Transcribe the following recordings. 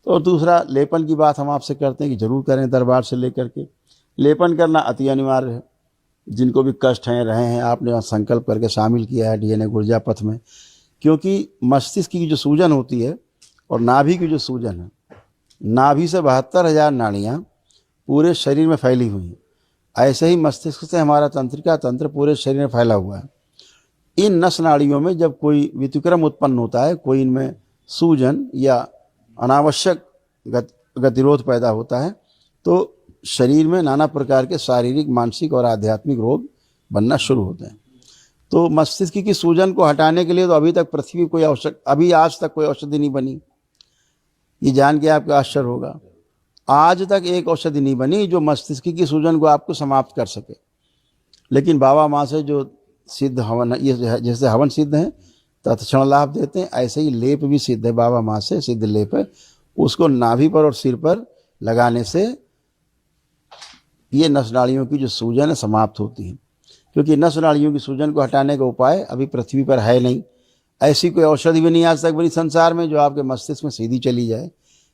तो दूसरा लेपन की बात हम आपसे करते हैं कि जरूर करें दरबार से लेकर के। लेपन करना अति अनिवार्य है। जिनको भी कष्ट हैं रहे हैं, आपने संकल्प करके शामिल किया है डीएनए ऊर्जा पथ में, क्योंकि मस्तिष्क की जो सूजन होती है और नाभि की जो सूजन है, नाभि से 72,000 नाड़ियाँ पूरे शरीर में फैली हुई हैं। ऐसे ही मस्तिष्क से हमारा तंत्रिका तंत्र पूरे शरीर में फैला हुआ है। इन नस नाड़ियों में जब कोई व्यतिक्रम उत्पन्न होता है, कोई इनमें सूजन या अनावश्यक गतिरोध पैदा होता है, तो शरीर में नाना प्रकार के शारीरिक, मानसिक और आध्यात्मिक रोग बनना शुरू होते हैं। तो मस्तिष्क की सूजन को हटाने के लिए तो अभी तक पृथ्वी कोई अभी आज तक कोई औषधि नहीं बनी। ये जान के आपको आश्चर्य होगा, आज तक एक औषधि नहीं बनी जो मस्तिष्क की सूजन को आपको समाप्त कर सके। लेकिन बाबा माँ से जो सिद्ध हवन, ये जैसे हवन सिद्ध हैं तत्क्षण लाभ देते हैं, ऐसे ही लेप भी सिद्ध है, बाबा माँ से सिद्ध लेप है। उसको नाभि पर और सिर पर लगाने से ये नस नाड़ियों की जो सूजन है समाप्त होती है। क्योंकि नस नाड़ियों की सूजन को हटाने का उपाय अभी पृथ्वी पर है नहीं। ऐसी कोई औषधि भी नहीं आज तक बनी संसार में जो आपके मस्तिष्क में सीधी चली जाए।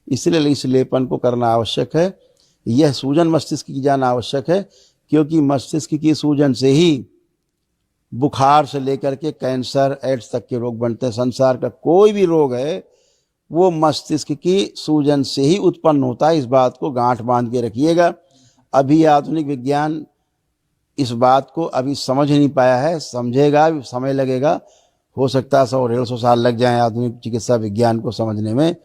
इसलिए इस लेपन को करना आवश्यक है। यह सूजन मस्तिष्क की जाना आवश्यक है, क्योंकि मस्तिष्क की सूजन से ही बुखार से लेकर के कैंसर, एड्स तक के रोग बनते हैं। संसार का कोई भी रोग है वो मस्तिष्क की सूजन से ही उत्पन्न होता है। इस बात को गांठ बांध के रखिएगा। अभी आधुनिक विज्ञान इस बात को अभी समझ नहीं पाया है, समझेगा, समय लगेगा। हो सकता है 100-150 साल लग जाएं आधुनिक चिकित्सा विज्ञान को समझने में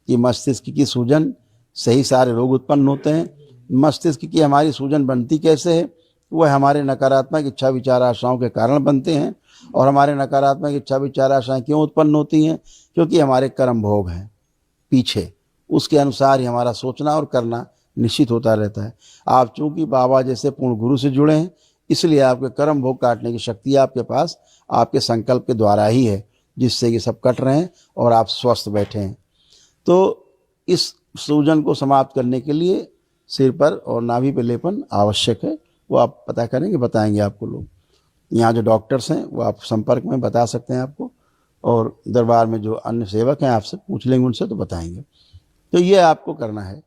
कि मस्तिष्क की सूजन से ही सारे रोग उत्पन्न होते हैं। मस्तिष्क की हमारी सूजन बनती कैसे है? वह हमारे नकारात्मक इच्छा विचार आशाओं के कारण बनते हैं। और हमारे नकारात्मक इच्छा विचार आशाएं क्यों उत्पन्न होती हैं? क्योंकि हमारे कर्म भोग हैं पीछे, उसके अनुसार ही हमारा सोचना और करना निश्चित होता रहता है। आप चूंकि बाबा जैसे पूर्ण गुरु से जुड़े हैं, इसलिए आपके कर्म भोग काटने की शक्ति आपके पास आपके संकल्प के द्वारा ही है, जिससे ये सब कट रहे हैं और आप स्वस्थ बैठे हैं। तो इस सूजन को समाप्त करने के लिए सिर पर और नाभि पर लेपन आवश्यक है। वो आप पता करेंगे, बताएंगे आपको लोग। यहाँ जो डॉक्टर्स हैं वो आप संपर्क में बता सकते हैं आपको, और दरबार में जो अन्य सेवक हैं आपसे पूछ लेंगे, उनसे तो बताएंगे। तो ये आपको करना है।